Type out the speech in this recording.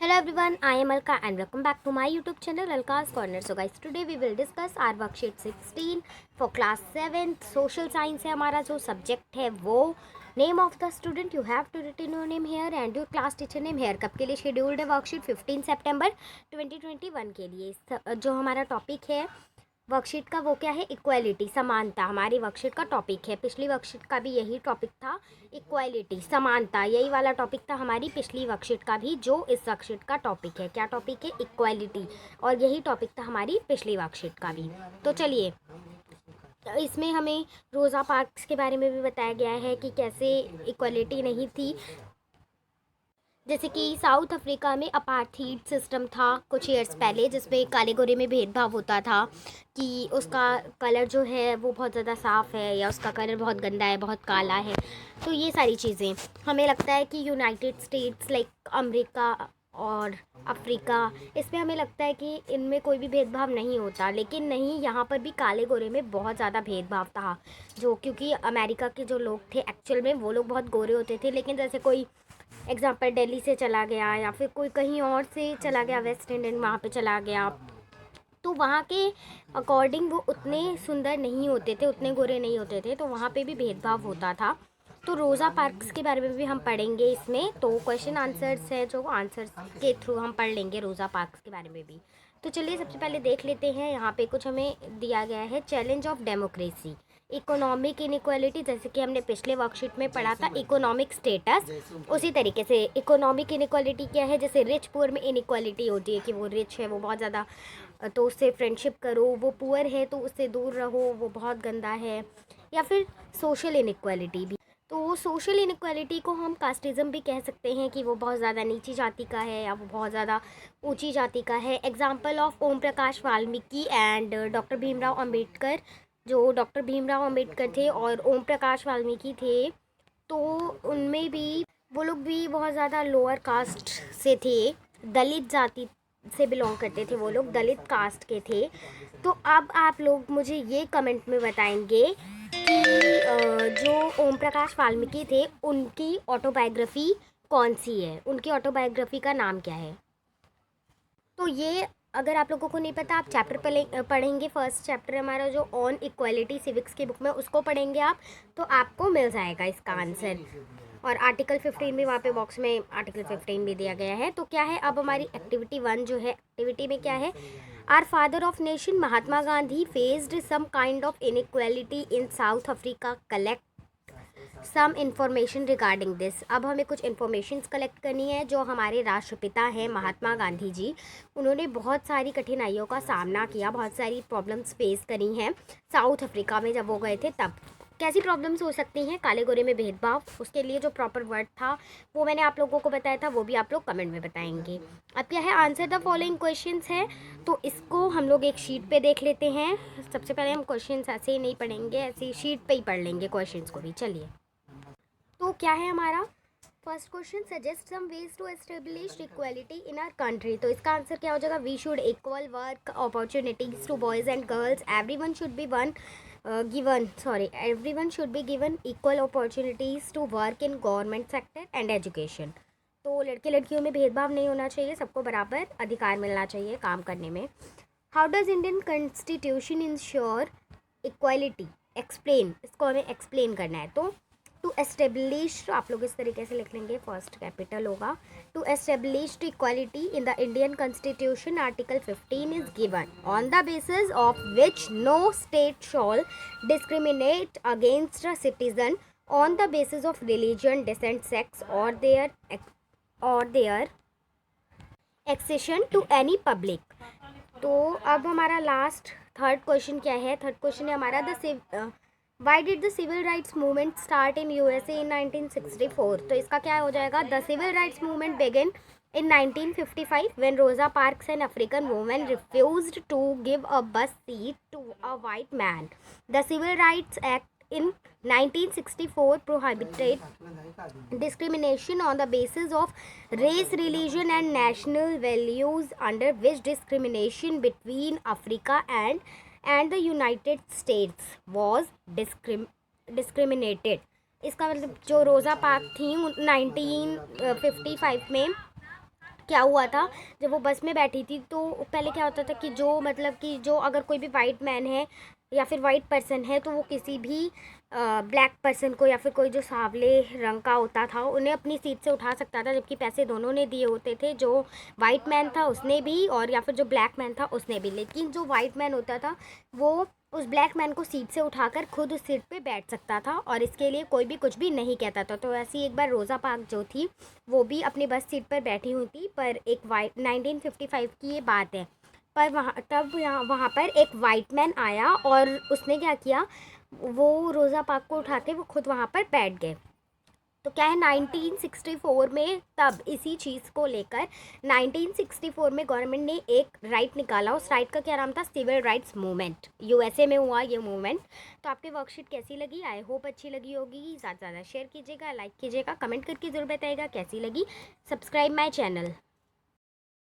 Hello everyone, I am Alka and welcome back to my YouTube channel Alka's Corner. So guys, today we will discuss our worksheet 16 for class 7th. Social science है हमारा जो subject है वो name of the student you have to write your name here and your class teacher name here. कब के लिए scheduled है worksheet 15 सितंबर 2021 के लिए। जो हमारा topic है वर्कशीट का वो क्या है, इक्वालिटी, समानता हमारी वर्कशीट का टॉपिक है। पिछली वर्कशीट का भी यही टॉपिक था, इक्वालिटी, समानता, यही वाला टॉपिक था हमारी पिछली वर्कशीट का भी, जो इस वर्कशीट का टॉपिक है। क्या टॉपिक है? इक्वालिटी। और यही टॉपिक था हमारी पिछली वर्कशीट का भी। तो चलिए, इसमें हमें रोज़ा पार्क्स के बारे में भी बताया गया है कि कैसे इक्वालिटी नहीं थी। जैसे कि साउथ अफ्रीका में अपार्थीड सिस्टम था कुछ ईयर्स पहले, जिसमें काले गोरे में भेदभाव होता था कि उसका कलर जो है वो बहुत ज़्यादा साफ़ है या उसका कलर बहुत गंदा है, बहुत काला है। तो ये सारी चीज़ें हमें लगता है कि यूनाइटेड स्टेट्स लाइक अमेरिका और अफ्रीका, इसमें हमें लगता है कि इनमें कोई भी भेदभाव नहीं होता, लेकिन नहीं, यहाँ पर भी काले गोरे में बहुत ज़्यादा भेदभाव था। जो क्योंकि अमेरिका के जो लोग थे एक्चुअल में वो लोग बहुत गोरे होते थे, लेकिन जैसे कोई एग्जाम्पल दिल्ली से चला गया या फिर कोई कहीं और से चला गया, वेस्ट इंडियन वहाँ पे चला गया, तो वहाँ के अकॉर्डिंग वो उतने सुंदर नहीं होते थे, उतने गोरे नहीं होते थे, तो वहाँ पे भी भेदभाव होता था। तो रोज़ा पार्क्स के बारे में भी हम पढ़ेंगे इसमें। तो क्वेश्चन आंसर्स है जो आंसर्स के थ्रू हम पढ़ लेंगे रोज़ा पार्क्स के बारे में भी। तो चलिए सबसे पहले देख लेते हैं, यहाँ पे कुछ हमें दिया गया है, challenge of democracy, economic inequality, जैसे कि हमने पिछले वर्कशीट में पढ़ा था इकोनॉमिक स्टेटस, उसी तरीके से इकोनॉमिक इनइक्वालिटी क्या है, जैसे रिच पुअर में इनइक्वालिटी होती है कि वो रिच है, वो बहुत ज़्यादा, तो उससे फ्रेंडशिप करो, वो पुअर है तो उससे दूर रहो, वो बहुत गंदा है। या फिर सोशल इनइक्वालिटी भी, तो सोशल इनइक्वालिटी को हम कास्टिज़म भी कह सकते हैं कि वो बहुत ज़्यादा नीची जाति का है या वो बहुत ज़्यादा ऊंची जाति का है। Example of Om Prakash Valmiki and doctor Bhimrao Ambedkar, जो डॉक्टर भीमराव अंबेडकर थे और ओम प्रकाश वाल्मीकि थे, तो उनमें भी वो लोग भी बहुत ज़्यादा लोअर कास्ट से थे, दलित जाति से बिलोंग करते थे, वो लोग दलित कास्ट के थे। तो अब आप लोग मुझे ये कमेंट में बताएंगे कि जो ओम प्रकाश वाल्मीकि थे उनकी ऑटोबायोग्राफी कौन सी है, उनकी ऑटोबायोग्राफी का नाम क्या है। तो ये अगर आप लोगों को नहीं पता, आप चैप्टर पढ़ेंगे, फर्स्ट चैप्टर हमारा जो ऑन इक्वालिटी सिविक्स की बुक में, उसको पढ़ेंगे आप, तो आपको मिल जाएगा इसका आंसर। और आर्टिकल 15 भी वहाँ पे बॉक्स में आर्टिकल 15 भी दिया गया है। तो क्या है अब हमारी एक्टिविटी 1 जो है, एक्टिविटी में क्या है, our father of nation Mahatma Gandhi faced some kind of inequality in South Africa, collect some information regarding this. अब हमें कुछ इन्फॉर्मेशन कलेक्ट करनी है। जो हमारे राष्ट्रपिता हैं महात्मा गांधी जी, उन्होंने बहुत सारी कठिनाइयों का सामना किया, बहुत सारी प्रॉब्लम्स फेस करी हैं साउथ अफ्रीका में जब वो गए थे तब। कैसी प्रॉब्लम्स हो सकती हैं? काले गोरे में भेदभाव, उसके लिए जो प्रॉपर वर्ड था वो मैंने आप लोगों को बताया था, वो भी आप लोग कमेंट में बताएंगे। अब क्या है, आंसर द फॉलोइंग क्वेश्चंस है, तो इसको हम लोग एक शीट पे देख लेते हैं। सबसे पहले हम क्वेश्चंस ऐसे ही नहीं पढ़ेंगे, ऐसे शीट पे ही पढ़ लेंगे क्वेश्चंस को भी। चलिए, तो क्या है हमारा first question, suggest some ways to establish equality in our country. तो इसका आंसर क्या हो जाएगा, we should equal work opportunities to boys and girls, everyone should be everyone should be given equal opportunities to work in government sector and education। तो लड़के लड़कियों में भेदभाव नहीं होना चाहिए, सबको बराबर अधिकार मिलना चाहिए काम करने में। How does Indian constitution ensure equality, explain, इसको हमें एक्सप्लेन करना है। तो टू एस्टेब्लिश, आप लोग इस तरीके से लिख लेंगे, फर्स्ट कैपिटल होगा, to establish equality in the Indian constitution article 15 is given on the basis of which no state shall discriminate against a citizen on the basis of religion, descent, sex और their accession to any public. तो अब हमारा last third question क्या है, third question है हमारा, why did the civil rights movement start in USA in 1964। तो इसका क्या हो जाएगा, the civil rights movement begin in 1955 when Rosa Parks, an African woman, refused to give a bus seat to a white man. The Civil Rights Act in 1964 prohibited discrimination on the basis of race, religion and national values, under which discrimination between Africa and the United States was discriminated। इसका मतलब जो रोज़ा park थी 1955 में क्या हुआ था, जब वो बस में बैठी थी तो पहले क्या होता था कि जो मतलब कि जो अगर कोई भी वाइट मैन है या फिर वाइट पर्सन है तो वो किसी भी ब्लैक पर्सन को या फिर कोई जो सांवले रंग का होता था उन्हें अपनी सीट से उठा सकता था, जबकि पैसे दोनों ने दिए होते थे, जो वाइट मैन था उसने भी और या फिर जो ब्लैक मैन था उसने भी। लेकिन जो वाइट मैन होता था वो उस ब्लैक मैन को सीट से उठाकर खुद उस सीट पे बैठ सकता था और इसके लिए कोई भी कुछ भी नहीं कहता था। तो ऐसी एक बार रोज़ा पार्क जो थी वो भी अपनी बस सीट पर बैठी हुई थी, पर एक वाइट 1955 की ये बात है। पर वहाँ पर एक वाइट मैन आया और उसने क्या किया, वो रोज़ा पार्क को उठा के वो खुद वहाँ पर बैठ गए। तो क्या है 1964 में तब इसी चीज़ को लेकर 1964 में गवर्नमेंट ने एक राइट निकाला। उस राइट का क्या नाम था, सिविल राइट्स मूवमेंट। यूएसए में हुआ ये मूवमेंट। तो आपकी वर्कशीट कैसी लगी, आई होप अच्छी लगी होगी। ज़्यादा से ज़्यादा शेयर कीजिएगा, लाइक कीजिएगा, कमेंट करके ज़रूर बताइएगा कैसी लगी। Subscribe my channel.